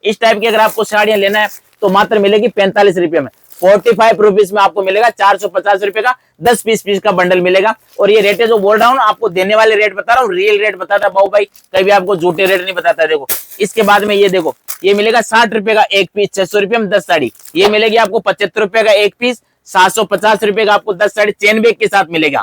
इस टाइप की अगर आपको साड़ियां लेना है तो मात्र मिलेगी 45 रुपए में। 45 रुपीज में आपको मिलेगा 450 रुपए का 10 पीस का बंडल मिलेगा। और ये रेट है जो बोल रहा हूँ आपको, देने वाले रेट बता रहा हूँ, रियल रेट बताता है बाबू भाई, कभी आपको झूठे रेट नहीं बताता। देखो इसके बाद में ये देखो, ये मिलेगा 60 रुपए का एक पीस, 600 रुपए में 10 साड़ी। ये मिलेगी आपको 75 रुपए का एक पीस, 750 रुपए का आपको 10 साड़ी चेन बैग के साथ मिलेगा।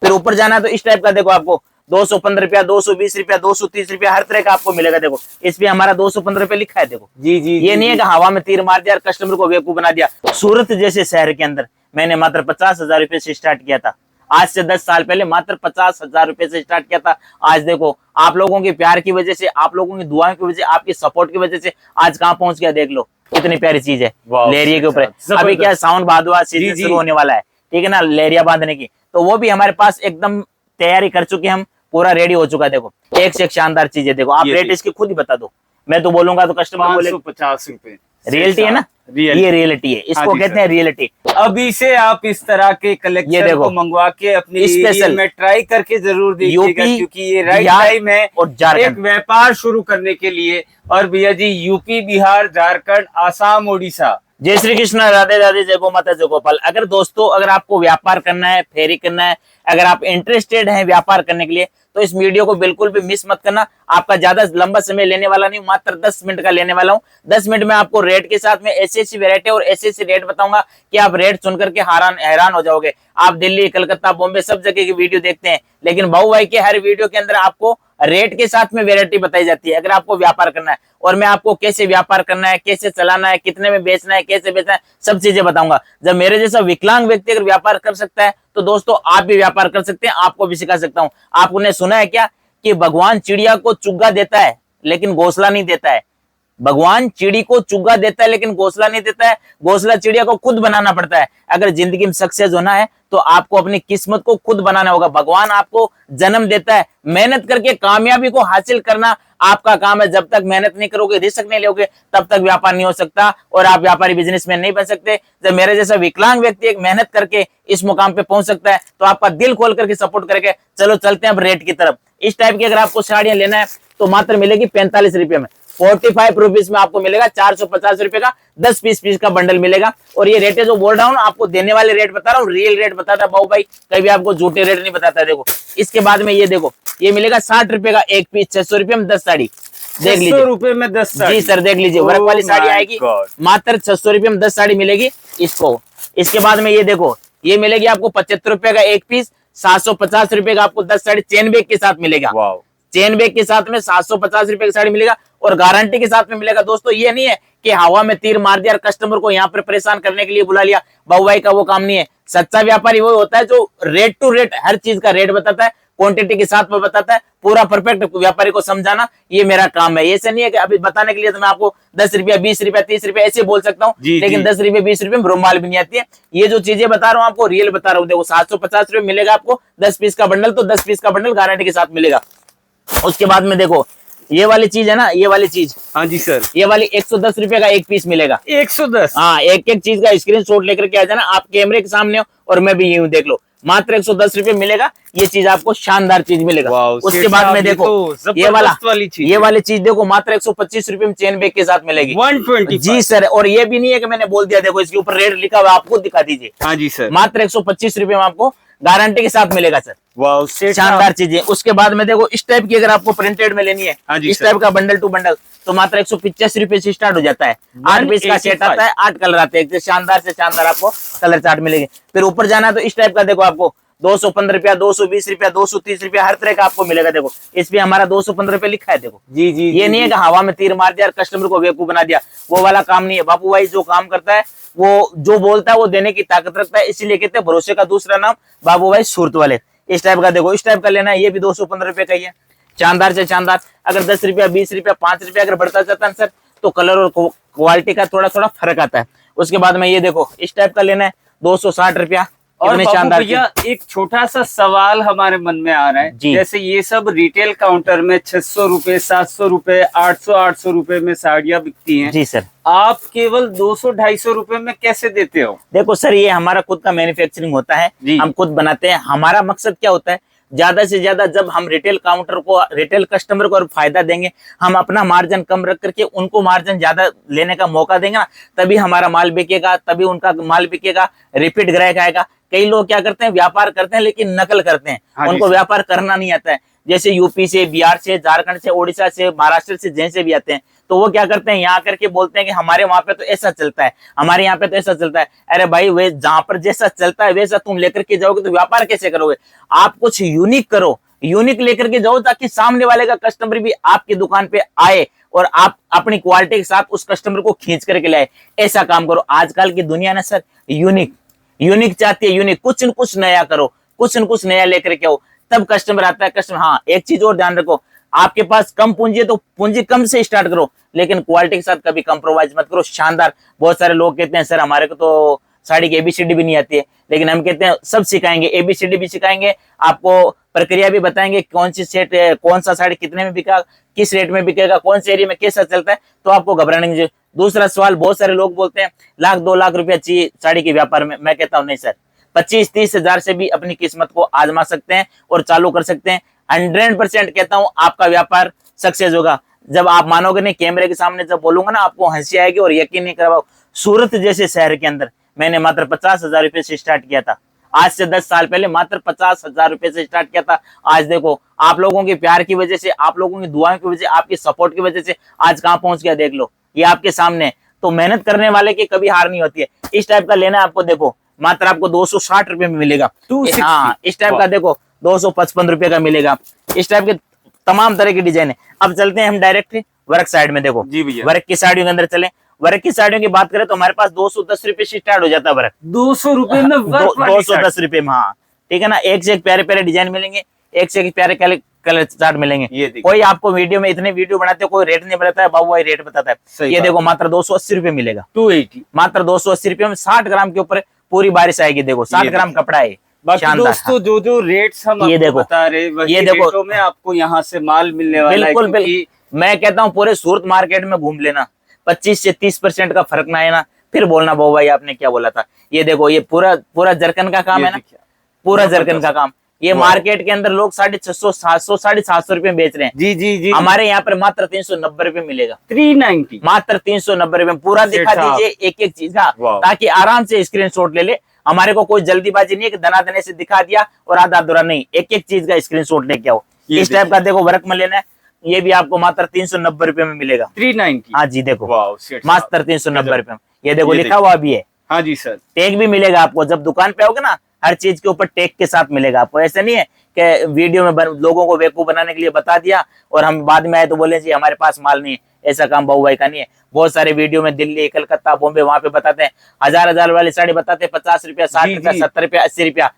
फिर ऊपर जाना तो इस टाइप का देखो, आपको 215 रुपया, 220 रुपया, 230 रुपया, हर तरह का आपको मिलेगा। देखो इस पे हमारा 215 रुपए लिखा है। देखो जी, ये नहीं है कि हवा में तीर मार दिया और कस्टमर को बेवकूफ बना दिया। सूरत जैसे शहर के अंदर मैंने मात्र 50,000 रुपए से स्टार्ट किया था। आज से 10 साल पहले मात्र 50,000 रुपए से स्टार्ट किया था। आज देखो आप लोगों के प्यार की वजह से, आप लोगों की दुआओं की वजह से, आपकी सपोर्ट की वजह से आज कहाँ पहुंच गया। देख लो कितनी प्यारी चीज है लेरिया के ऊपर। अभी क्या साउंड भादवा सीजन शुरू होने वाला है, ठीक है ना, लेरिया बांधने की, तो वो भी हमारे पास एकदम तैयारी कर चुके हम, पूरा रेडी हो चुका है। देखो एक से एक शानदार चीज है। देखो आप रेट इसकी खुद ही बता दो, मैं तो बोलूंगा तो कस्टमर बोले 50 रुपए। रियलिटी है ना, ये रियलिटी है, इसको कहते हैं रियलिटी। अभी से आप इस तरह के कलेक्शन को मंगवा के अपने स्पेशल में ट्राई करके जरूर देखिएगा, क्योंकि ये राइट टाइम है एक व्यापार शुरू करने के लिए। और भैया जी यूपी, बिहार, झारखंड, आसाम, उड़ीसा। जय श्री कृष्ण, राधे राधे, जय गो माता, जय गोपाल। अगर दोस्तों अगर आपको व्यापार करना है, फेरी करना है, अगर आप इंटरेस्टेड हैं व्यापार करने के लिए, तो इस वीडियो को बिल्कुल भी मिस मत करना। आपका ज्यादा लंबा समय लेने वाला नहीं, मात्र 10 मिनट का लेने वाला हूँ। 10 मिनट में आपको रेट के साथ में ऐसी वैरायटी और ऐसे रेट बताऊंगा कि आप रेट सुनकर के हैरान हो जाओगे। आप दिल्ली, कलकत्ता, बॉम्बे सब जगह की वीडियो देखते हैं, लेकिन बाबू भाई के हर वीडियो के अंदर आपको रेट के साथ में वैरायटी बताई जाती है। अगर आपको व्यापार करना है, और मैं आपको कैसे व्यापार करना है, कैसे चलाना है, कितने में बेचना है, कैसे बेचना है, सब चीजें बताऊंगा। जब मेरे जैसा विकलांग व्यक्ति अगर व्यापार कर सकता है, तो दोस्तों आप भी व्यापार कर सकते हैं, आपको भी सिखा सकता हूं। आपने सुना है क्या कि भगवान चिड़िया को चुग्गा देता है लेकिन घोंसला नहीं देता है। भगवान चिड़ी को चुग्गा देता है लेकिन घोंसला नहीं देता है। घोंसला चिड़िया को खुद बनाना पड़ता है। अगर जिंदगी में सक्सेस होना है तो आपको अपनी किस्मत को खुद बनाना होगा। भगवान आपको जन्म देता है, मेहनत करके कामयाबी को हासिल करना आपका काम है। जब तक मेहनत नहीं करोगे, रिस्क नहीं लोगे, तब तक व्यापार नहीं हो सकता और आप व्यापारी बिजनेसमैन नहीं बन सकते। जब मेरे जैसा विकलांग व्यक्ति एक मेहनत करके इस मुकाम पे पहुंच सकता है, तो आपका दिल खोल करके सपोर्ट करके चलो चलते हैं अब रेट की तरफ। इस टाइप की अगर आपको साड़ियां लेना है तो मात्र मिलेगी 45 रुपए में। 45 रुपीज में आपको मिलेगा 450 रुपए का 10 पीस का बंडल मिलेगा। और ये रेट है जो बोल रहा हूँ आपको, देने वाले रेट बता रहा हूँ, रियल रेट बताता है बाबू भाई, कभी आपको झूठे रेट नहीं बताता। देखो इसके बाद में ये देखो, ये मिलेगा 60 रुपए का एक पीस, 600 रुपए में 10 साड़ी। देख लीजिए, 600 रुपए में 10 साड़ी। जी सर देख लीजिए, वर्क वाली साड़ी आएगी, मात्र 600 रुपए में 10 साड़ी मिलेगी इसको। इसके बाद में ये देखो, ये मिलेगी आपको 75 रुपए का एक पीस, 750 रुपए का आपको 10 साड़ी चेन बैग के साथ मिलेगा। चेन बैग के साथ में 750 रुपए की साड़ी मिलेगा और गारंटी के साथ में मिलेगा। दोस्तों ये नहीं है कि हवा में तीर मार दिया और कस्टमर को यहाँ पर परेशान करने के लिए बुला लिया, बाबू भाई का वो काम नहीं है। सच्चा व्यापारी वो होता है जो रेट टू रेट हर चीज का रेट बताता है, क्वांटिटी के साथ में बताता है, पूरा परफेक्ट व्यापारी को समझाना ये मेरा काम है। ऐसे नहीं है कि अभी बताने के लिए तो मैं आपको 10 रुपया, 20 रुपया, 30 रुपया ऐसे बोल सकता हूँ, लेकिन 10 रुपये 20 रुपये में रुमाल भी नहीं आती है। ये जो चीजें बता रहा हूँ आपको रियल बता रहा हूँ। देखो 750 रुपये मिलेगा आपको 10 पीस का बंडल, तो 10 पीस का बंडल गारंटी के साथ मिलेगा। उसके बाद में देखो ये वाली चीज है ना, ये वाली चीज, हाँ जी सर, ये वाली 110 रुपए का एक पीस मिलेगा। 110? हाँ, एक एक चीज का स्क्रीनशॉट लेकर के आ जाना, आप कैमरे के सामने हो और मैं भी यूं देख लो, मात्र 110 रुपए मिलेगा। ये चीज आपको शानदार चीज मिलेगा। उसके बाद में देखो ये वाली चीज देखो, मात्र 125 रुपए में चेन बैग के साथ मिलेगी। 120? जी सर, और ये भी नहीं है कि मैंने बोल दिया, देखो इसके ऊपर रेट लिखा हुआ, आपको दिखा दीजिए। हाँ जी सर, मात्र 125 रुपए में आपको गारंटी के साथ मिलेगा सर। वाह, शानदार चीजें। उसके बाद में देखो इस टाइप की अगर आपको प्रिंटेड में लेनी है, इस टाइप का बंडल टू बंडल, तो मात्र 185 रुपए से स्टार्ट हो जाता है। 8 पीस का सेट आता है, 8 कलर आते हैं, शानदार से शानदार आपको कलर चार्ट मिलेंगे। फिर ऊपर जाना है तो इस टाइप का देखो, आपको 215 रुपया, 220 रुपया, 230 रुपया, हर तरह का आपको मिलेगा। देखो इस पे हमारा 215 रुपए लिखा है। देखो जी, ये नहीं है कि हवा में तीर मार दिया और कस्टमर को बेवकूफ बना दिया, वो वाला काम नहीं है। बाबू भाई जो काम करता है, वो जो बोलता है वो देने की ताकत रखता है, इसीलिए कहते हैं भरोसे का दूसरा नाम बाबू भाई सूरत वाले। इस टाइप का देखो, इस टाइप का लेना है, ये भी 215 रुपए का ही है, शानदार से शानदार। अगर 10 रुपया, 20 रुपया, 5 रुपया अगर बढ़ता जाता है सर, तो कलर और क्वालिटी का थोड़ा थोड़ा फर्क आता है। उसके बाद में ये देखो इस टाइप का लेना है, 260 रुपया। और भैया एक छोटा सा सवाल हमारे मन में आ रहा है, जैसे ये सब रिटेल काउंटर में 600 रुपए, 700 रुपए, 800 रुपए में साड़ियाँ बिकती हैं। जी सर, आप केवल 200-250 रुपए में कैसे देते हो? देखो सर, ये हमारा खुद का मैन्युफैक्चरिंग होता है, हम खुद बनाते हैं। हमारा मकसद क्या होता है, ज्यादा से ज्यादा जब हम रिटेल काउंटर को, रिटेल कस्टमर को फायदा देंगे, हम अपना मार्जिन कम रख करके उनको मार्जिन ज्यादा लेने का मौका देंगे ना, तभी हमारा माल बिकेगा, तभी उनका माल बिकेगा, रिपीट ग्राहक आएगा। कई लोग क्या करते हैं, व्यापार करते हैं लेकिन नकल करते हैं। हाँ, उनको व्यापार करना नहीं आता है। जैसे यूपी से, बिहार से, झारखंड से, उड़ीसा से, महाराष्ट्र से, जैसे भी आते हैं, तो वो क्या करते हैं, यहाँ करके बोलते हैं कि हमारे वहां पे तो ऐसा चलता है, हमारे यहाँ पे तो ऐसा चलता है। अरे भाई, वे जहां पर जैसा चलता है वैसा तुम लेकर के जाओगे तो व्यापार कैसे करोगे? आप कुछ यूनिक करो, यूनिक लेकर के जाओ, ताकि सामने वाले का कस्टमर भी आपकी दुकान पे आए और आप अपनी क्वालिटी के साथ उस कस्टमर को खींच करके लाए। ऐसा काम करो। आजकल की दुनिया ना सर यूनिक यूनिक चाहती है, यूनिक, कुछ न कुछ नया करो, कुछ न कुछ नया लेकर के आओ, तब कस्टमर आता है। कस्टमर, हाँ एक चीज और ध्यान रखो, आपके पास कम पूंजी है तो पूंजी कम से स्टार्ट करो, लेकिन क्वालिटी के साथ कभी कंप्रोमाइज मत करो, शानदार। बहुत सारे लोग कहते हैं सर हमारे को तो साड़ी की एबीसीडी भी नहीं आती है, लेकिन हम कहते हैं सब सिखाएंगे, एबीसीडी भी सिखाएंगे, आपको प्रक्रिया भी बताएंगे, कौन सी सेट, कौन सा साड़ी कितने में बिका, किस रेट में बिकेगा, कौन से एरिया में कैसा चलता है, तो आपको घबराने की। दूसरा सवाल, बहुत सारे लोग बोलते हैं 1-2 लाख रुपया चाहिए साड़ी के व्यापार में। मैं कहता हूं नहीं सर, 25-30 हजार से भी अपनी किस्मत को आजमा सकते हैं और चालू कर सकते हैं। 100% कहता हूं आपका व्यापार सक्सेस होगा। जब आप मानोगे नहीं, कैमरे के सामने जब बोलूंगा ना, आपको हंसी आएगी और यकीन नहीं करवाओ। सूरत जैसे शहर के अंदर मैंने मात्र 50,000 रुपए से स्टार्ट किया था। आज से 10 साल पहले मात्र 50,000 रुपए से स्टार्ट किया था। आज देखो, आप लोगों के प्यार की वजह से, आप लोगों की दुआओं की वजह से, आपकी सपोर्ट की वजह से आज कहां पहुंच गया देख लो, ये आपके सामने। तो मेहनत करने वाले की कभी हार नहीं होती है। इस टाइप का लेना है आपको, देखो मात्र आपको 260 रुपए में मिलेगा। हाँ, इस टाइप का देखो 255 रुपए का मिलेगा। इस टाइप के तमाम तरह की डिजाइन है। अब चलते हैं हम डायरेक्ट वर्क साइड में। देखो जी भैया, वर्क की साड़ियों के अंदर चले। वर्क की साड़ियों की बात करें तो हमारे पास 210 रुपए से स्टार्ट हो जाता है वर्क। 200 रुपए में 210 रुपए में, हाँ ठीक है ना। एक से एक प्यारे प्यारे डिजाइन मिलेंगे, एक से एक प्यारे कलर चार्ट मिलेंगे। कोई आपको वीडियो में, इतने वीडियो बनाते हो, कोई रेट नहीं बताता है, बाबू भाई रेट बताता है। ये देखो मात्र 280 रुपए मिलेगा, 280, मात्र 280 रुपए में 60 ग्राम के ऊपर पूरी बारिश आएगी। देखो 60 ग्राम कपड़ा है। बाकी दोस्तों जो रेट्स हम ये देखो बता रहे, वही ये देखो रेटों में आपको यहाँ से माल मिलने वाला है। बिल्कुल। मैं कहता हूँ पूरे सूरत मार्केट में घूम लेना, 25 से 30% का फर्क ना है ना, फिर बोलना बाबू भाई आपने क्या बोला था। ये देखो, ये पूरा जरकन का काम है ना, पूरा जरकन का काम। ये मार्केट के अंदर लोग 650, 700, 750 रुपए बेच रहे हैं। जी जी जी, हमारे यहाँ पर मात्र 390 रुपए मिलेगा। 390, मात्र 390 रुपए। पूरा दिखा दीजिए एक एक चीज का, ताकि आराम से स्क्रीनशॉट ले ले। हमारे को कोई जल्दीबाजी नहीं है कि दना दने से दिखा दिया और आधा अधूरा नहीं, एक एक चीज का स्क्रीनशॉट लेके आओ। इस टाइप का देखो वर्क में लेना है, ये भी आपको मात्र 390 रुपए में मिलेगा। 390, हाँ जी देखो, मात्र 390 रुपए में। ये देखो लिखा हुआ भी है। हाँ जी सर, टैग भी मिलेगा आपको। जब दुकान पे आओगे ना, हर चीज के ऊपर टैग के साथ मिलेगा आपको। ऐसा नहीं है कि वीडियो में लोगों को बेवकूफ बनाने के लिए बता दिया और हम बाद में आए तो बोले जी हमारे पास माल नहीं है। ऐसा काम बाबू भाई का नहीं है। बहुत सारे वीडियो में दिल्ली, कलकत्ता, बॉम्बे, वहां पे बताते हैं 1000 वाली साड़ी बताते हैं 50 रुपया, 60 रुपया, 70 रुपया, 80 रुपया,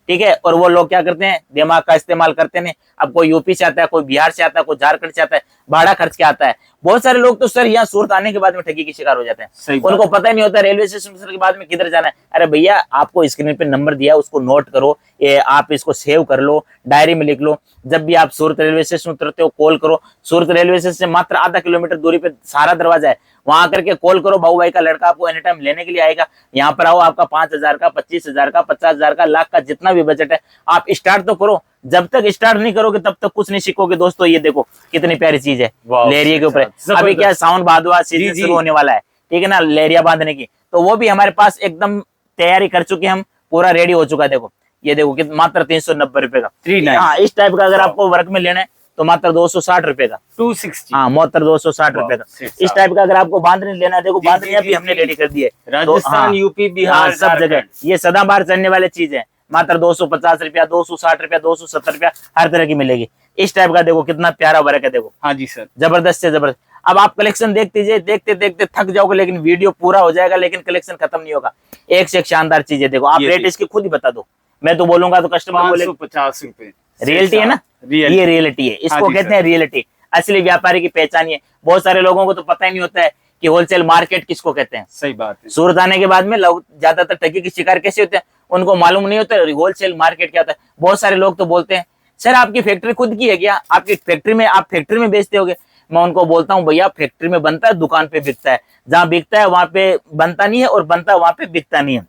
ठीक है। और वो लोग क्या करते हैं, दिमाग का इस्तेमाल करते हैं। अब कोई यूपी से आता है, कोई बिहार से आता है, कोई झारखंड से आता है, भाड़ा खर्च के आता है। बहुत सारे लोग तो सर यहाँ सूरत आने के बाद में ठगी के शिकार हो जाते हैं। उनको पता ही नहीं होता रेलवे स्टेशन के बाद में किधर जाना है। अरे भैया, आपको स्क्रीन पे नंबर दिया, उसको नोट करो, आप इसको सेव कर लो, डायरी में लिख लो। जब भी आप सूरत रेलवे स्टेशन उतरते हो कॉल करो। सूरत रेलवे स्टेशन से मात्र आधा किलोमीटर दूरी पे सारा दरवाजा है, वहां करके कॉल करो। बाबू भाई का लड़का आपको एनी टाइम लेने के लिए आएगा। यहाँ पर आओ, आपका 5,000 का, 25,000 का, 50,000 का, लाख का, जितना भी बजट है, आप स्टार्ट तो करो। जब तक स्टार्ट नहीं करोगे तब तक कुछ नहीं सीखोगे। दोस्तों ये देखो कितनी प्यारी चीज है लेरिया के ऊपर। अभी क्या सावन भादवा सीजन शुरू होने वाला है, ठीक है ना, लेरिया बांधने की, तो वो भी हमारे पास एकदम तैयारी कर चुके हम, पूरा रेडी हो चुका है। देखो ये देखो कि मात्र 390 रुपए का। हाँ, इस टाइप का अगर आपको वर्क में लेना है तो मात्र 260 रुपए का, 260, हाँ मात्र 260 रुपए का। इस टाइप का अगर आपको बांधनी लेना है, देखो बांधनी भी हमने रेडी कर दी है। राजस्थान, यूपी, बिहार, सब जगह ये सदाबहार चलने वाले चीज है। मात्र 250 रुपया, 260 रुपया, 270 रुपया, हर तरह की मिलेगी। इस टाइप का देखो कितना प्यारा वर्क है। देखो हाँ जी सर, जबरदस्त से जबरदस्त। अब आप कलेक्शन देखते जाइए, देखते देखते थक जाओगे, लेकिन वीडियो पूरा हो जाएगा, लेकिन कलेक्शन खत्म नहीं होगा। एक से एक शानदार चीजें देखो। आप रेट इसकी खुद ही बता दो, मैं तो बोलूंगा तो कस्टमर बोले 550 रुपए। रियलिटी है ना, ये रियलिटी है, इसको कहते हैं रियलिटी। असली व्यापारी की पहचान है। बहुत सारे लोगों को तो पता ही नहीं होता है कि होलसेल मार्केट किसको कहते हैं। सही बात है। सूरत आने के बाद में लोग ज्यादातर ठगी की शिकार कैसे होते हैं, उनको मालूम नहीं होता होलसेल मार्केट क्या होता है। बहुत सारे लोग तो बोलते हैं सर आपकी फैक्ट्री खुद की है क्या, आपकी फैक्ट्री में, आप फैक्ट्री में बेचते होगे। मैं उनको बोलता हूँ भैया फैक्ट्री में बनता है, दुकान पे बिकता है। जहाँ बिकता है वहां पे बनता नहीं है, और बनता है वहां पे बिकता नहीं है।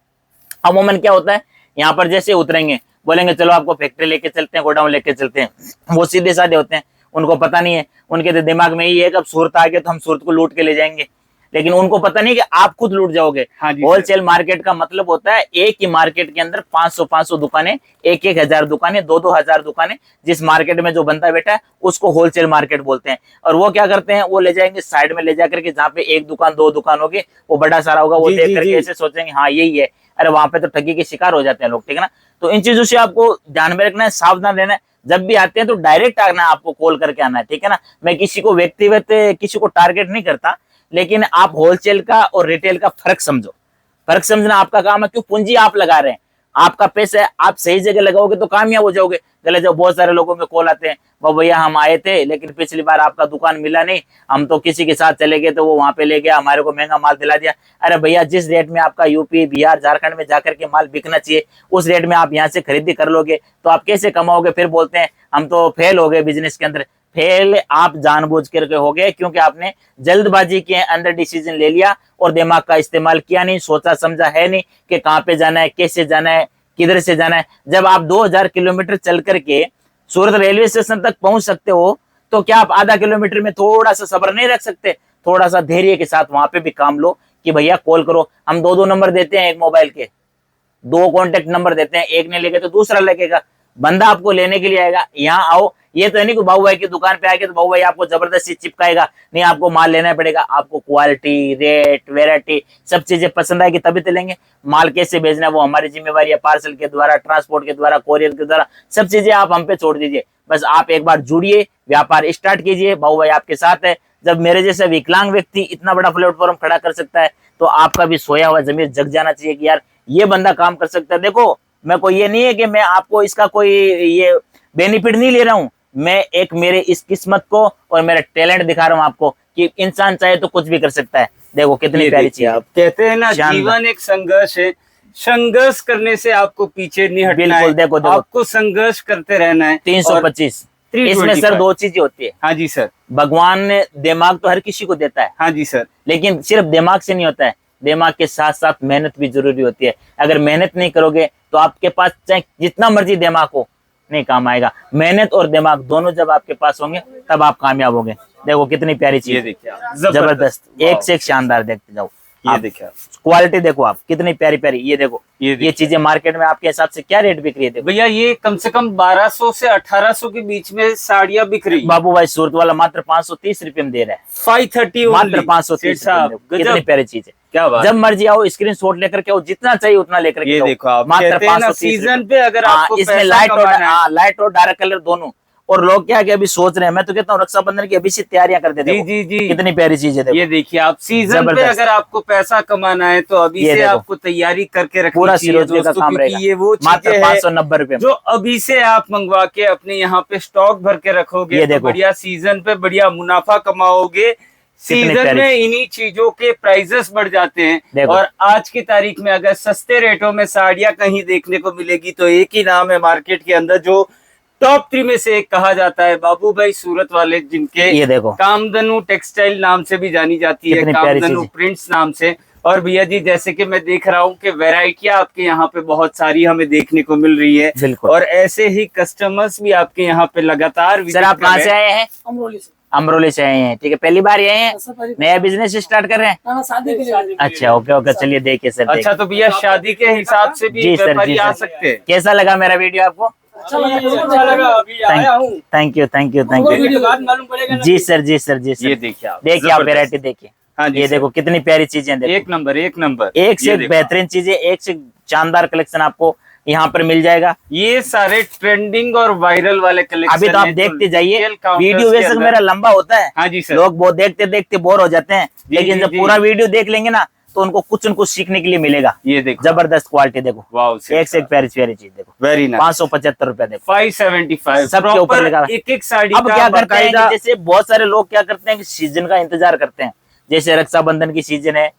अमूमन क्या होता है, यहाँ पर जैसे उतरेंगे बोलेंगे चलो आपको फैक्ट्री लेके चलते हैं, गोडाउन लेके चलते हैं, वो सीधे साधे होते हैं, उनको पता नहीं है, उनके तो दिमाग में यही है कि अब सूरत आ गए तो हम सूरत को लूट के ले जाएंगे, लेकिन उनको पता नहीं कि आप खुद लूट जाओगे। होलसेल मार्केट का मतलब होता है एक ही मार्केट के अंदर 500 दुकानें, 1,000 दुकानें, 2,000 दुकानें, जिस मार्केट में जो बंदा बैठा है उसको होलसेल मार्केट बोलते हैं। और वो क्या करते हैं, वो ले जाएंगे साइड में ले जाकर के, जहाँ पे 1 दुकान 2 दुकान होगी, वो बड़ा सारा होगा, वो देख करके ऐसे सोचेंगे हाँ यही है, अरे वहां पे तो ठगी के शिकार हो जाते हैं लोग, ठीक है ना। तो इन चीजों से आपको ध्यान में रखना है, सावधान रहना है। जब भी आते हैं तो डायरेक्ट आना है, आपको कॉल करके आना है, ठीक है ना। मैं किसी को व्यक्तिगत किसी को टारगेट नहीं करता, लेकिन आप होलसेल का और रिटेल का फर्क समझो। फर्क समझना आपका काम है, क्यों पूंजी आप लगा रहे हैं, आपका पैसा है, आप सही जगह लगाओगे तो कामयाब हो जाओगे। गलत जब बहुत सारे लोगों के कॉल आते हैं, वो भैया हम आए थे लेकिन पिछली बार आपका दुकान मिला नहीं, हम तो किसी के साथ चले गए तो वो वहां पे ले गया, हमारे को महंगा माल दिला दिया। अरे भैया जिस रेट में आपका यूपी बिहार झारखंड में जाकर के माल बिकना चाहिए, उस रेट में आप यहाँ से खरीदी कर लोगे तो आप कैसे कमाओगे। फिर बोलते हैं हम तो फेल हो गए बिजनेस के अंदर। फेल आप जानबूझ करके हो गए, क्योंकि आपने जल्दबाजी के अंदर डिसीजन ले लिया और दिमाग का इस्तेमाल किया नहीं, सोचा समझा है नहीं कि कहाँ पे जाना है, कैसे जाना है, किधर से जाना है। जब आप 2000 किलोमीटर चल करके सूरत रेलवे स्टेशन तक पहुंच सकते हो, तो क्या आप आधा किलोमीटर में थोड़ा सा सब्र नहीं रख सकते, थोड़ा सा धैर्य के साथ वहां पे भी काम लो कि भैया कॉल करो। हम 2 नंबर देते हैं एक मोबाइल के, 2 कॉन्टेक्ट नंबर देते हैं, एक नहीं लेके तो दूसरा लगेगा, बंदा आपको लेने के लिए आएगा। यहाँ आओ, ये तो नहीं कि बाबू भाई की दुकान पे आके तो बाबू भाई आपको जबरदस्ती चिपकाएगा, नहीं, आपको माल लेना पड़ेगा। आपको क्वालिटी, रेट, वेराइटी सब चीजें पसंद आएगी तभी तो लेंगे। माल कैसे भेजना है वो हमारी जिम्मेवारी है, पार्सल के द्वारा, ट्रांसपोर्ट के द्वारा, कोरियर के द्वारा, सब चीजें आप हम पे छोड़ दीजिए। बस आप एक बार जुड़िए, व्यापार स्टार्ट कीजिए, बाबू भाई आपके साथ है। जब मेरे जैसे विकलांग व्यक्ति इतना बड़ा प्लेटफॉर्म खड़ा कर सकता है, तो आपका भी सोया हुआ जमीर जग जाना चाहिए कि यार ये बंदा काम कर सकता है। देखो मैं कोई ये नहीं है कि मैं आपको इसका कोई ये बेनिफिट नहीं ले रहा हूं, मैं एक मेरे इस किस्मत को और मेरा टैलेंट दिखा रहा हूं आपको कि इंसान चाहे तो कुछ भी कर सकता है। देखो कितनी प्यारी चीज। आप कहते हैं ना जीवन एक संघर्ष है, संघर्ष करने से आपको पीछे नहीं हटना है। देखो आपको संघर्ष करते रहना है। 325 इसमें सर 2 चीजें होती है। हाँ जी सर। भगवान ने दिमाग तो हर किसी को देता है, हाँ जी सर, लेकिन सिर्फ दिमाग से नहीं होता है, दिमाग के साथ साथ मेहनत भी जरूरी होती है। अगर मेहनत नहीं करोगे तो आपके पास चाहे जितना मर्जी दिमाग हो नहीं काम आएगा। मेहनत और दिमाग दोनों जब आपके पास होंगे तब आप कामयाब होंगे। देखो कितनी प्यारी चीज, जबरदस्त, एक से एक शानदार। देखते जाओ, ये देखिए क्वालिटी देखो आप कितनी प्यारी प्यारी। ये देखो ये चीजें मार्केट में आपके हिसाब से क्या रेट बिक रही है? भैया ये कम से कम 1200 से 1800 के बीच में साड़ियाँ बिक रही है। बाबू भाई सूरत वाला मात्र 530 रुपए में दे रहा है, 530 मात्र 530। कितनी प्यारी चीज है, क्या बात। जब मर्जी आओ, स्क्रीनशॉट लेकर के आओ, जितना चाहिए उतना लेकर के। ये देखो आप मात्र 530 सीजन पे। अगर आपको इसमें लाइट और डार्क कलर दोनों। और लोग क्या अभी सोच रहे हैं, मैं तो कहता हूँ रक्षाबंधन की अभी से तैयारियां कर देते हैं। जी, कितनी प्यारी चीज है। ये देखिए आप सीजन पे अगर आपको पैसा कमाना है तो अभी से आपको तैयारी करके रखनी पूरा सिरोजगी का काम रहेगा। ये वो मात्र 590 रुपए जो अभी से आप मंगवा के अपने यहाँ पे स्टॉक भर के रखोगे तो बढ़िया सीजन पे बढ़िया मुनाफा कमाओगे। सीजन में इन्हीं चीजों के प्राइसेस बढ़ जाते हैं। और आज की तारीख में अगर सस्ते रेटों में साड़ियां कहीं देखने को मिलेगी तो एक ही नाम है मार्केट के अंदर, जो टॉप 3 में से एक कहा जाता है, बाबू भाई सूरत वाले, जिनके ये देखो कामधनु टेक्सटाइल नाम से भी जानी जाती है, कामधनु प्रिंट्स नाम से। और भैया जी जैसे कि मैं देख रहा हूँ कि वैरायटियां आपके यहाँ पे बहुत सारी हमें देखने को मिल रही है, और ऐसे ही कस्टमर्स भी आपके यहाँ पे लगातार। सर आप कहाँ से आए हैं? अमरोली से आए हैं, ठीक है। पहली बार आए हैं, नया बिजनेस स्टार्ट कर रहे हैं? शादी के लिए। अच्छा ओके, चलिए देखिए सर। अच्छा तो भैया शादी के हिसाब से भी व्यापारी आ सकते हैं। कैसा लगा मेरा वीडियो आपको? अच्छा लगा, अभी आया हूँ। थैंक यू जी सर। ये देखिए आप वैरायटी देखिए। हाँ ये देखो कितनी प्यारी चीजें, एक नंबर एक से एक बेहतरीन चीजें, एक से शानदार कलेक्शन आपको यहाँ पर मिल जाएगा। ये सारे ट्रेंडिंग और वायरल वाले कलेक्शन अभी तो आप देखते जाइए। वीडियो वैसे मेरा लंबा होता है, हाँ जी सर, लोग बहुत देखते देखते बोर हो जाते हैं, लेकिन जब पूरा वीडियो देख लेंगे ना तो उनको कुछ न कुछ सीखने के लिए मिलेगा। ये देखो जबरदस्त क्वालिटी, देखो वाओ, एक से एक प्यारी प्यारी चीज देखो। Very nice. 575 रुपए देखो, 575 सबके ऊपर लगा। एक साड़ी। अब क्या करते हैं, जैसे बहुत सारे लोग क्या करते हैं कि सीजन का इंतजार करते हैं, जैसे रक्षाबंधन की सीजन है,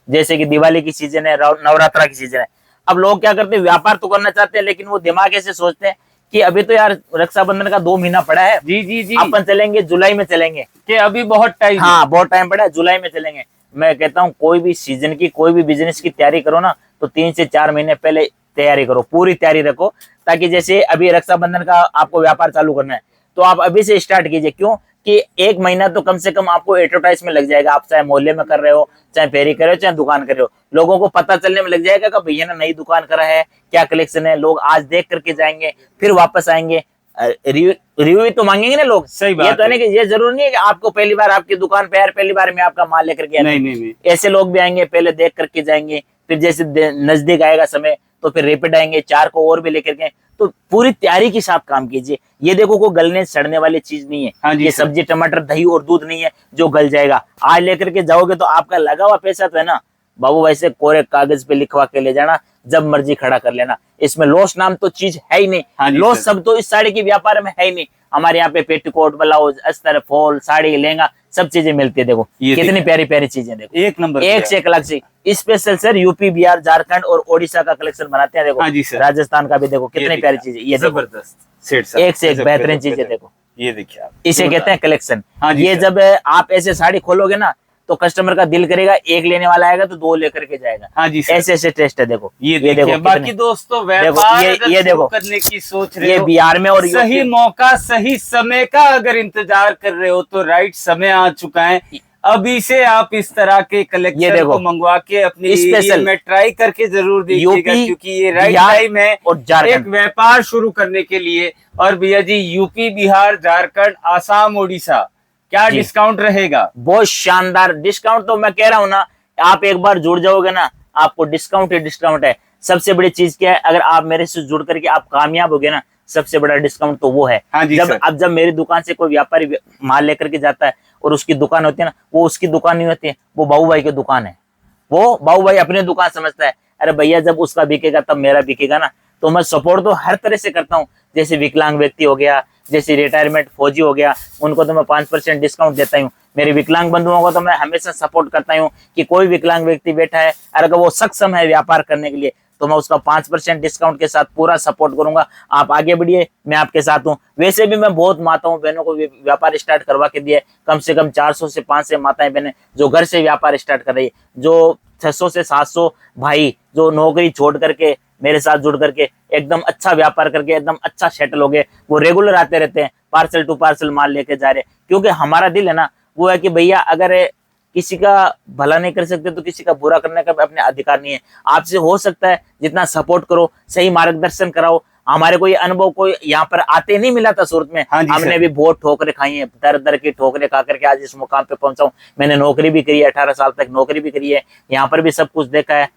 जैसे कि दिवाली की सीजन है, नवरात्रा की सीजन है। अब लोग क्या करते हैं, व्यापार तो करना चाहते हैं, लेकिन वो दिमाग ऐसे सोचते हैं कि अभी तो यार रक्षाबंधन का 2 महीना पड़ा है, जी अपन चलेंगे जुलाई में चलेंगे, कि अभी बहुत टाइम। हाँ बहुत टाइम पड़ा है, जुलाई में चलेंगे। मैं कहता हूँ कोई भी सीजन की, कोई भी बिजनेस की तैयारी करो ना तो 3 से 4 महीने पहले तैयारी करो, पूरी तैयारी रखो, ताकि जैसे अभी रक्षाबंधन का आपको व्यापार चालू करना है तो आप अभी से स्टार्ट कीजिए। क्यों कि 1 महीना तो कम से कम आपको एडवर्टाइज में लग जाएगा। आप चाहे मोहल्ले में कर रहे हो, चाहे फेरी कर रहे हो, चाहे दुकान कर रहे हो, लोगों को पता चलने में लग जाएगा कि भैया ने नई दुकान करा है, क्या कलेक्शन है। लोग आज देख करके जाएंगे, फिर वापस आएंगे, रिव्यू तो मांगेंगे ना लोग। सही बात ये तो है ना कि ये जरूरी नहीं है कि आपको पहली बार आपकी दुकान पे यार पहली बार में आपका माल लेकर के नहीं। ऐसे लोग भी आएंगे, पहले देख करके जाएंगे, फिर जैसे नजदीक आएगा समय तो फिर रेपिड आएंगे, 4 को और भी लेकर के। तो पूरी तैयारी के साथ काम कीजिए। ये देखो को गलने सड़ने वाली चीज नहीं है। हाँ जी ये सर। सब्जी टमाटर दही और दूध नहीं है जो गल जाएगा। आज लेकर के जाओगे तो आपका लगा हुआ पैसा तो है ना बाबू, वैसे कोरे कागज पे लिखवा के ले जाना, जब मर्जी खड़ा कर लेना। इसमें लॉस नाम तो चीज है ही नहीं। हाँ लॉस सब तो इस साड़ी के व्यापार में है ही नहीं। हमारे यहाँ पे पेटीकोट, ब्लाउज, अस्तर, फॉल, साड़ी, लहंगा सब चीजें मिलती है। देखो कितनी प्यारी प्यारी चीजें, देखो एक नंबर, एक से एक अलग से special sir UP, Bihar, Jharkhand और ओडिशा का कलेक्शन बनाते हैं। देखो हाँ जी सर। राजस्थान का भी देखो कितनी प्यारी चीजें, ये जबरदस्त सेठ सर, एक से एक बेहतरीन चीजें। देखो ये देखिए आप, इसे कहते हैं कलेक्शन। हाँ जी ये सर। जब आप ऐसे साड़ी खोलोगे ना तो कस्टमर का दिल करेगा, एक लेने वाला आएगा तो 2 लेकर के जाएगा। हाँ जी सर। ऐसे ऐसे टेस्ट है। देखो ये देखो। बाकी दोस्तों व्यापार ये देखो करने की सोच रहे ये हो, बिहार में और सही मौका सही समय का अगर इंतजार कर रहे हो तो राइट समय आ चुका है। अभी से आप इस तरह के कलेक्शन को मंगवा के अपनी एरिया में ट्राई करके जरूर देखिएगा, क्योंकि ये राइट टाइम है और एक व्यापार शुरू करने के लिए। और भैया जी यूपी, बिहार, झारखंड, आसाम, ओडिशा क्या डिस्काउंट रहेगा? बहुत शानदार डिस्काउंट। तो मैं कह रहा हूँ ना, आप एक बार जुड़ जाओगे ना आपको डिस्काउंट ही डिस्काउंट है। सबसे बड़ी चीज क्या है, अगर आप मेरे से जुड़ करके आप कामयाब हो गए ना, सबसे बड़ा डिस्काउंट तो वो है। हाँ जी जब अब जब मेरी दुकान से कोई व्यापारी माल लेकर के जाता है और उसकी दुकान होती है ना, वो उसकी दुकान नहीं होती है, वो बाबू भाई की दुकान है। वो बाबू भाई अपनी दुकान समझता है। अरे भैया जब उसका बिकेगा तब मेरा बिकेगा ना। तो मैं सपोर्ट तो हर तरह से करता हूँ। जैसे विकलांग व्यक्ति हो गया, जैसे रिटायरमेंट फौजी हो गया, उनको तो मैं 5% डिस्काउंट देता हूँ। मेरे विकलांग बंधुओं को तो मैं हमेशा सपोर्ट करता हूँ कि कोई विकलांग व्यक्ति बैठा है, अगर वो सक्षम है व्यापार करने के लिए, तो मैं उसका 5% डिस्काउंट के साथ पूरा सपोर्ट करूंगा। आप आगे बढ़िए, मैं आपके साथ हूँ। वैसे भी मैं बहुत माताओं बहनों को व्यापार स्टार्ट करवा के दिए। कम से कम 400 से 500 माताएं बहनें जो घर से व्यापार स्टार्ट कर रही है, जो 600 से 700 भाई जो नौकरी छोड़ करके मेरे साथ जुड़ करके एकदम अच्छा व्यापार करके एकदम अच्छा सेटल हो गए, वो रेगुलर आते रहते हैं, पार्सल टू पार्सल माल लेके जा रहे हैं। क्योंकि हमारा दिल है ना वो है कि भैया अगर किसी का भला नहीं कर सकते तो किसी का बुरा करने का अपने अधिकार नहीं है। आपसे हो सकता है जितना सपोर्ट करो, सही मार्गदर्शन कराओ। हमारे को ये अनुभव कोई यहाँ पर आते नहीं मिला था सूरत में। हाँ हमने भी बहुत ठोकरें खाई हैं, दर दर की ठोकरें खा करके आज इस मुकाम पे पहुंचा हूँ। मैंने नौकरी भी करी है, 18 साल तक नौकरी भी करी है, यहाँ पर भी सब कुछ देखा है।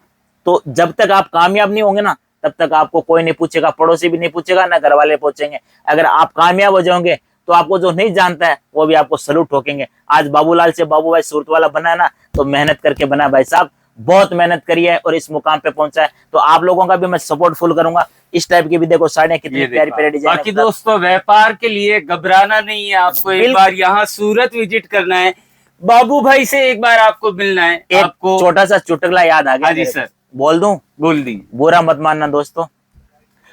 तो जब तक आप कामयाब नहीं होंगे ना तब तक आपको कोई नहीं पूछेगा, पड़ोसी भी नहीं पूछेगा, ना घर वाले पूछेंगे। अगर आप कामयाब हो जाओगे तो आपको जो नहीं जानता है वो भी आपको सलूट ठोकेंगे। आज बाबूलाल से बाबू भाई सूरत वाला बना है ना, तो मेहनत करके बना भाई साहब, बहुत मेहनत करी है और इस मुकाम पे पहुंचा है। तो आप लोगों का भी मैं सपोर्ट फुल करूंगा। इस टाइप की भी देखो साड़ियां कितनी प्यारी प्यारी डिजाइन। बाकी दोस्तों व्यापार के लिए घबराना नहीं है, आपको एक बार यहाँ सूरत विजिट करना है, बाबू भाई से एक बार आपको मिलना है। आपको छोटा सा चुटकुला याद आ गया। जी सर, बोल दूं? बोल दी। बुरा मत मानना दोस्तों।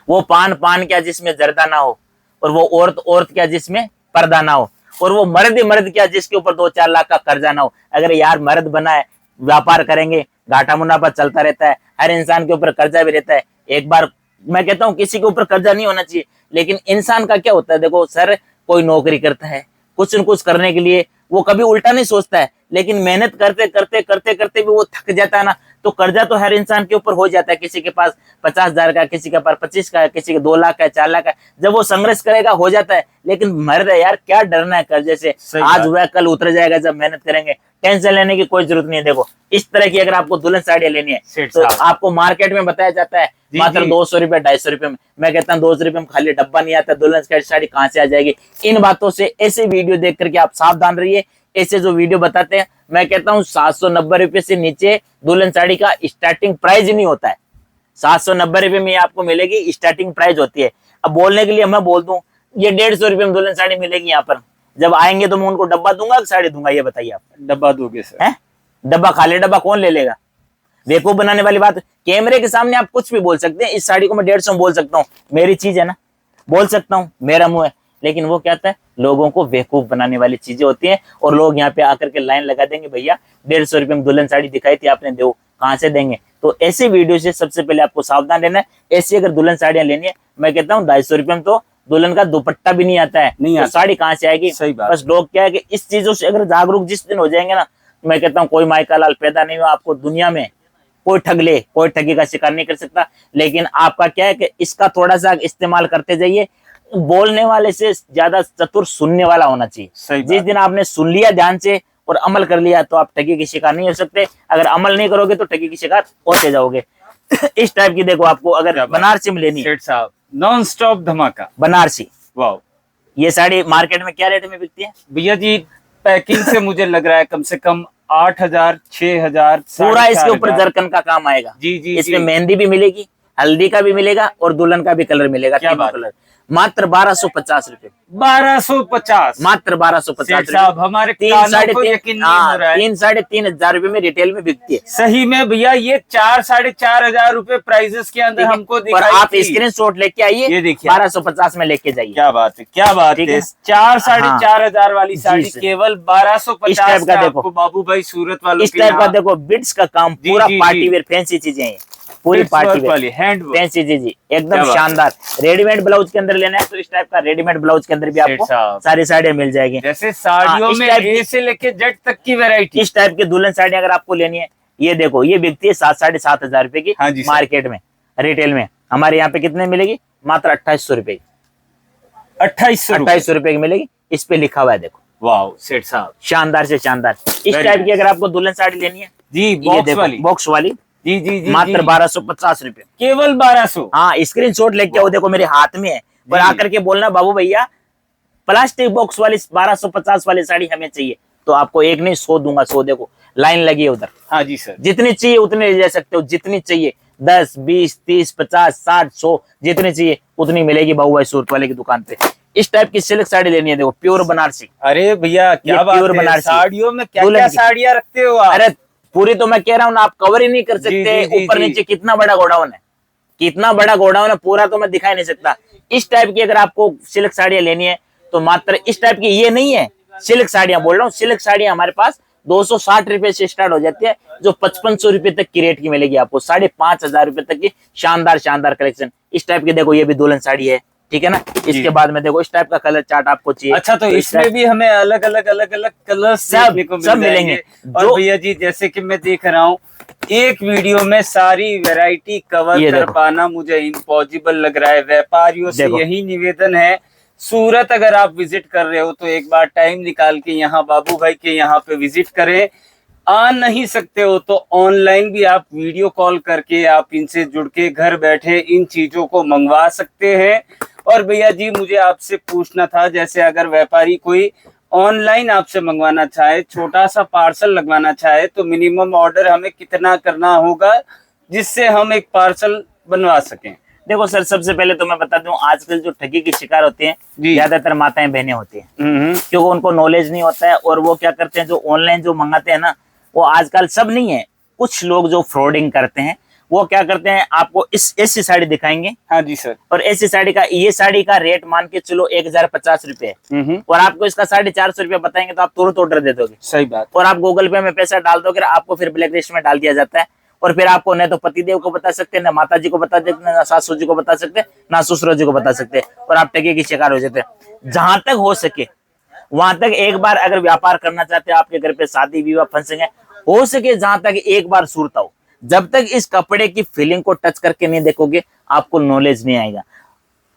वो पान क्या जिसमें जर्दा ना हो, और वो औरत क्या जिसमें पर्दा ना हो, और वो मर्द क्या जिसके ऊपर 2-4 लाख का कर्जा ना हो। अगर यार मर्द बना है, व्यापार करेंगे, घाटा मुनाफा चलता रहता है, हर इंसान के ऊपर कर्जा भी रहता है। एक बार मैं कहता हूँ किसी के ऊपर कर्जा नहीं होना चाहिए, लेकिन इंसान का क्या होता है, देखो सर कोई नौकरी करता है कुछ न कुछ करने के लिए, वो कभी उल्टा नहीं सोचता है, लेकिन मेहनत करते करते करते करते भी वो थक जाता है ना, तो कर्जा तो हर इंसान के ऊपर हो जाता है। किसी के पास 50,000 का, किसी के पास 25 का, किसी के 2 लाख का, 4 लाख का, जब वो संघर्ष करेगा हो जाता है। लेकिन मर्द है यार, क्या डरना है कर्जे से, आज हुआ कल उतर जाएगा जब मेहनत करेंगे। टेंशन लेने की कोई जरूरत नहीं है। देखो इस तरह की अगर आपको दुल्हन साड़ियां लेनी है तो आपको मार्केट में बताया जाता है मात्र 200 रुपए 250 रुपए में। मैं कहता हूँ 200 रुपए में खाली डब्बा नहीं आता, दुल्हन साड़ी कहाँ से आ जाएगी। इन बातों से ऐसे वीडियो देख करके आप सावधान रहिए। ऐसे जो वीडियो बताते हैं, मैं कहता हूँ 790 रुपए से नीचे दुल्हन साड़ी का स्टार्टिंग प्राइस नहीं होता है। 790 रुपए में आपको मिलेगी, स्टार्टिंग प्राइस होती है। अब बोलने के लिए मैं बोल दूं ये 150 रुपए में दुल्हन साड़ी मिलेगी यहाँ पर। जब आएंगे तो मैं उनको डब्बा दूंगा कि साड़ी दूंगा, ये बताइए आप। डब्बा दोगे सर? है डब्बा, खाली डब्बा कौन ले लेगा? बेवकूफ बनाने वाली बात। कैमरे के सामने आप कुछ भी बोल सकते हैं। इस साड़ी को मैं 150 में बोल सकता हूँ, मेरी चीज है ना, बोल सकता हूँ, मेरा मुंह है। लेकिन वो क्या होता है, लोगों को बेवकूफ बनाने वाली चीजें होती हैं, और लोग यहाँ पे आकर के लाइन लगा देंगे, भैया 150 रुपए में दुल्हन साड़ी दिखाई थी आपने, दो, कहाँ से देंगे। तो तो ऐसे वीडियो से सबसे पहले आपको सावधान रहना है। ऐसी अगर दुल्हन साड़ियां लेनी है, मैं कहता हूँ 250 रुपए में तो दुल्हन का दुपट्टा भी नहीं आता है, नहीं तो साड़ी कहाँ से आएगी। सही बात। बस लोग क्या है कि इस चीजों से अगर जागरूक जिस दिन हो जाएंगे ना, मैं कहता हूँ कोई मायका लाल पैदा नहीं हुआ, आपको दुनिया में कोई ठग ले, कोई ठगी का शिकार नहीं कर सकता। लेकिन आपका क्या है कि इसका थोड़ा सा इस्तेमाल करते जाइए। बोलने वाले से ज्यादा चतुर सुनने वाला होना चाहिए। जिस दिन आपने सुन लिया ध्यान से और अमल कर लिया, तो आप ठगी की शिकार नहीं हो सकते। अगर अमल नहीं करोगे तो ठगी की शिकार होते जाओगे। इस टाइप की देखो, आपको अगर बनारसी में लेनी है सेठ साहब, नॉन स्टॉप धमाका बनारसी, वाह। ये साड़ी मार्केट में क्या रेट में बिकती है भैया जी? पैकिंग से मुझे लग रहा है कम से कम 8,000 6,000 पूरा इसके ऊपर जरकन का काम आएगा। जी जी, इसमें मेहंदी भी मिलेगी, हल्दी का भी मिलेगा और दुल्हन का भी कलर मिलेगा। क्या बात? कलर मात्र 1250 रुपए। 1250 मात्र 1250 साहब, हमारे कानों को यकीन नहीं हो रहा है। 3-3.5 रुपए में रिटेल में बिकती है। सही में भैया, ये 4-4,500 रुपए प्राइजेस के अंदर हमको और आप स्क्रीनशॉट लेके आइए, ये देखिए 1250 में लेके जाइए। क्या बात है, क्या बात है। 4-4,500 वाली साड़ी केवल 1250 का आपको बाबू भाई सूरत वालों इस टाइप का देखो, बिट्स का काम पूरा पार्टी वेयर फैंसी चीजें हैं, पूरी पार्टी वाली हैंड फैंसी जी एकदम शानदार। रेडीमेड ब्लाउज के अंदर लेना है तो इस टाइप का रेडीमेड ब्लाउज के अंदर भी आपको सारी साड़ियां मिल जाएगी। जैसे साड़ियों में ए से लेके जेड तक की वैरायटी। इस टाइप की दुल्हन साड़ी अगर आपको लेनी है, ये देखो, ये बिकती है 7-7,500 रुपए की। हाँ जी मार्केट में रिटेल में हमारे यहाँ पे कितने मिलेगी? मात्र 2800 रुपए की। 2800 रुपए की मिलेगी। इस पे लिखा हुआ है देखो, वाह सेठ साहब, शानदार से शानदार। इस टाइप की अगर आपको दुल्हन साड़ी लेनी है जी, बॉक्स वाली जी जी जी, मात्र 1250 रुपए, केवल 1200। हाँ, स्क्रीनशॉट लेके आओ, देखो मेरे हाथ में है, पर आकर के बोलना बाबू भैया प्लास्टिक बॉक्स वाली 1250 वाली साड़ी हमें चाहिए, तो आपको एक नहीं 100 दूंगा। 100 देखो लाइन लगी है उधर। हाँ जी सर, जितनी चाहिए उतने ले सकते हो, जितनी चाहिए 10, 20, 30, 50, 60, 100 जितनी चाहिए उतनी मिलेगी बाबू भाई सूरत वाले की दुकान पे। इस टाइप की सिल्क साड़ी लेनी है, देखो प्योर बनारसी। अरे भैया क्या बात है, बनारसी साड़ियों में क्या साड़ियां रखते हो आप? अरे पूरी तो मैं कह रहा हूँ ना, आप कवर ही नहीं कर सकते। ऊपर नीचे कितना बड़ा गोडाउन है, कितना बड़ा गोडाउन है, पूरा तो मैं दिखा नहीं सकता। इस टाइप की अगर आपको सिल्क साड़ियां लेनी है तो मात्र इस टाइप की, ये नहीं है सिल्क साड़ियां बोल रहा हूँ, सिल्क साड़ियां हमारे पास 260 रुपए से स्टार्ट हो जाती है, जो 5500 रुपए तक की रेट की मिलेगी आपको, 5,500 रुपए तक की शानदार शानदार कलेक्शन। इस टाइप की देखो, ये भी दुल्हन साड़ी है, ठीक है ना। इसके बाद में देखो इस टाइप का कलर चार्ट आपको चाहिए। अच्छा, तो इसमें भी हमें अलग अलग कलर्स देखने को सब मिलेंगे। और भैया जी जैसे कि मैं देख रहा हूँ, एक वीडियो में सारी वैरायटी कवर कर पाना मुझे इम्पॉसिबल लग रहा है। व्यापारियों से यही निवेदन है, सूरत अगर आप विजिट कर रहे हो तो एक बार टाइम निकाल के यहाँ बाबू भाई के यहाँ पे विजिट करें। आ नहीं सकते हो तो ऑनलाइन भी आप वीडियो कॉल करके आप इनसे जुड़ के घर बैठे इन चीजों को मंगवा सकते हैं। और भैया जी मुझे आपसे पूछना था, जैसे अगर व्यापारी कोई ऑनलाइन आपसे मंगवाना चाहे, छोटा सा पार्सल लगवाना चाहे, तो मिनिमम ऑर्डर हमें कितना करना होगा जिससे हम एक पार्सल बनवा सकें? देखो सर, सबसे पहले तो मैं बता दूं, आजकल जो ठगी की शिकार होते हैं ज्यादातर माताएं बहनें होती हैं, क्योंकि उनको नॉलेज नहीं होता है। और वो क्या करते हैं, जो ऑनलाइन जो मंगाते हैं ना, वो आजकल सब नहीं है, कुछ लोग जो फ्रॉडिंग करते हैं, वो क्या करते हैं, आपको ऐसी साड़ी दिखाएंगे। हाँ जी सर। और ऐसी साड़ी का, ये साड़ी का रेट मान के चलो 1050 रुपए है, और आपको इसका 450 रुपए बताएंगे तो आप तुरंत ऑर्डर दे दोगे। सही बात। और आप गूगल पे में पैसा डाल दोगे, आपको फिर ब्लैक लिस्ट में डाल दिया जाता है। और फिर आपको न तो पतिदेव को बता सकते हैं, न माता जी को बता सकते हैं, न सासू जी को बता सकते हैं, न ससुर जी को बता सकते हैं, और आप ठगी की शिकार हो जाते हैं। जहां तक हो सके वहां तक एक बार अगर व्यापार करना चाहते हैं, आपके घर पे शादी विवाह फंक्शन है, हो सके जहां तक एक बार सूरत आओ। जब तक इस कपड़े की फीलिंग को टच करके नहीं देखोगे, आपको नॉलेज नहीं आएगा।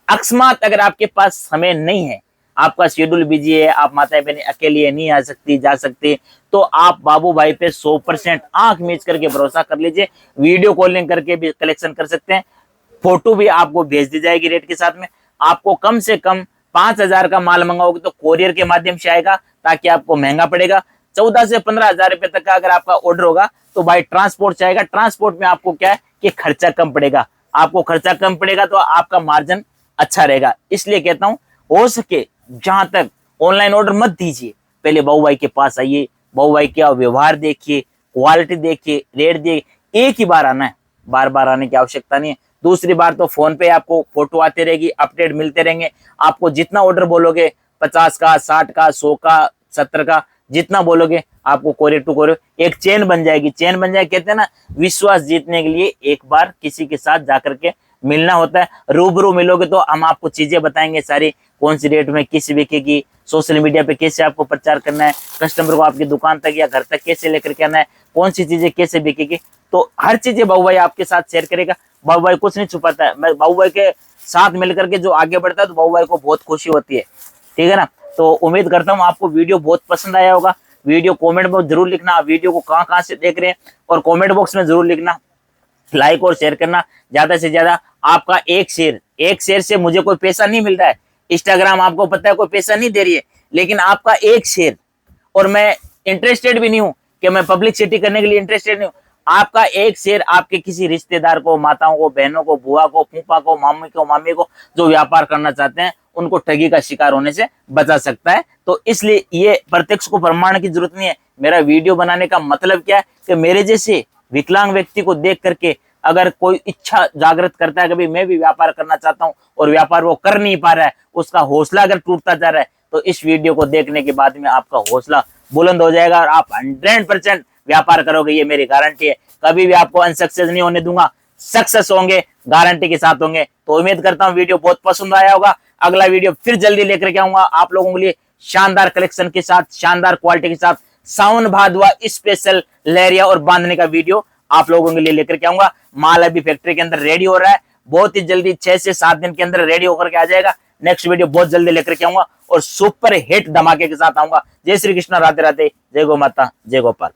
अकस्मात अगर आपके पास समय नहीं है, आपका शेड्यूल बिजी है, आप माता बहनी अकेली नहीं आ सकती जा सकती, तो आप बाबू भाई पे 100% आंख मीच करके भरोसा कर लीजिए। वीडियो कॉलिंग करके भी कलेक्शन कर सकते हैं, फोटो भी आपको भेज दी जाएगी रेट के साथ में। आपको कम से कम 5,000 का माल मंगाओगे तो कोरियर के माध्यम से आएगा, ताकि आपको महंगा पड़ेगा। 14 से 15,000 रुपए तक का अगर आपका ऑर्डर होगा तो बाई ट्रांसपोर्ट से आएगा। ट्रांसपोर्ट में आपको क्या है कि खर्चा कम पड़ेगा, आपको खर्चा कम पड़ेगा तो आपका मार्जिन अच्छा रहेगा। इसलिए कहता हूं, हो सके जहां तक ऑनलाइन ऑर्डर मत दीजिए, पहले बाबू भाई के पास आइए, बाबू भाई का व्यवहार देखिए, क्वालिटी देखिए, रेट देखिए। एक ही बार आना है, बार बार आने की आवश्यकता नहीं है। दूसरी बार तो फोन पे आपको फोटो आते रहेगी, अपडेट मिलते रहेंगे। आपको जितना ऑर्डर बोलोगे, 50 का, 60 का, 100 का, 70 का, जितना बोलोगे आपको कोरियर टू कोरियर एक चेन बन जाएगी। चेन बन जाएगी, कहते हैं ना, विश्वास जीतने के लिए एक बार किसी के साथ जाकर के मिलना होता है। रूबरू मिलोगे तो हम आपको चीजें बताएंगे सारी, कौन सी रेट में किस बिकेगी, सोशल मीडिया पे कैसे आपको प्रचार करना है, कस्टमर को आपकी दुकान तक या घर तक कैसे लेकर के आना है, कौन सी चीजें कैसे बिकेगी, तो हर चीजें बाबू भाई आपके साथ शेयर करेगा। बाबू भाई कुछ नहीं छुपाता है। मैं बाबू भाई के साथ मिलकर के जो आगे बढ़ता है तो बाबू भाई को बहुत खुशी होती है, ठीक है ना। तो उम्मीद करता हूँ आपको वीडियो बहुत पसंद आया होगा। वीडियो कमेंट में जरूर लिखना, वीडियो को कहाँ से देख रहे हैं, और कमेंट बॉक्स में जरूर लिखना, लाइक और शेयर करना ज्यादा से ज्यादा। आपका एक शेयर से मुझे कोई पैसा नहीं मिल रहा है, इंस्टाग्राम आपको पता है कोई पैसा नहीं दे रही है, लेकिन आपका एक शेयर, और मैं इंटरेस्टेड भी नहीं हूं कि मैं पब्लिसिटी करने के लिए इंटरेस्टेड नहीं हूं, आपका एक शेयर आपके किसी रिश्तेदार को, माताओं को, बहनों को, बुआ को, फूफा को, मामी को जो व्यापार करना चाहते हैं उनको ठगी का शिकार होने से बचा सकता है। तो इसलिए ये प्रत्यक्ष को प्रमाण की जरूरत नहीं है। मेरा वीडियो बनाने का मतलब क्या है कि मेरे जैसे विकलांग व्यक्ति को देख करके अगर कोई इच्छा जागृत करता है कि भाई मैं भी व्यापार करना चाहता हूं, और व्यापार वो कर नहीं पा रहा है, उसका हौसला अगर टूटता जा रहा है, तो इस वीडियो को देखने के बाद में आपका हौसला बुलंद हो जाएगा और आप 100% व्यापार करोगे, ये मेरी गारंटी है। कभी भी आपको अनसक्सेस नहीं होने दूंगा, सक्सेस होंगे, गारंटी के साथ होंगे। तो उम्मीद करता हूँ वीडियो बहुत पसंद आया होगा। अगला वीडियो फिर जल्दी लेकर के आऊंगा आप लोगों के लिए, शानदार कलेक्शन के साथ, शानदार क्वालिटी के साथ, सावन भादवा स्पेशल लहरिया और बांधने का वीडियो आप लोगों के लिए लेकर के आऊंगा। माल अभी फैक्ट्री के अंदर रेडी हो रहा है, बहुत ही जल्दी 6 से 7 दिन के अंदर रेडी होकर के आ जाएगा। नेक्स्ट वीडियो बहुत जल्दी लेकर के आऊंगा और सुपर हिट धमाके के साथ आऊंगा। जय श्री कृष्ण, राधे राधे, जय गौ माता, जय गोपाल।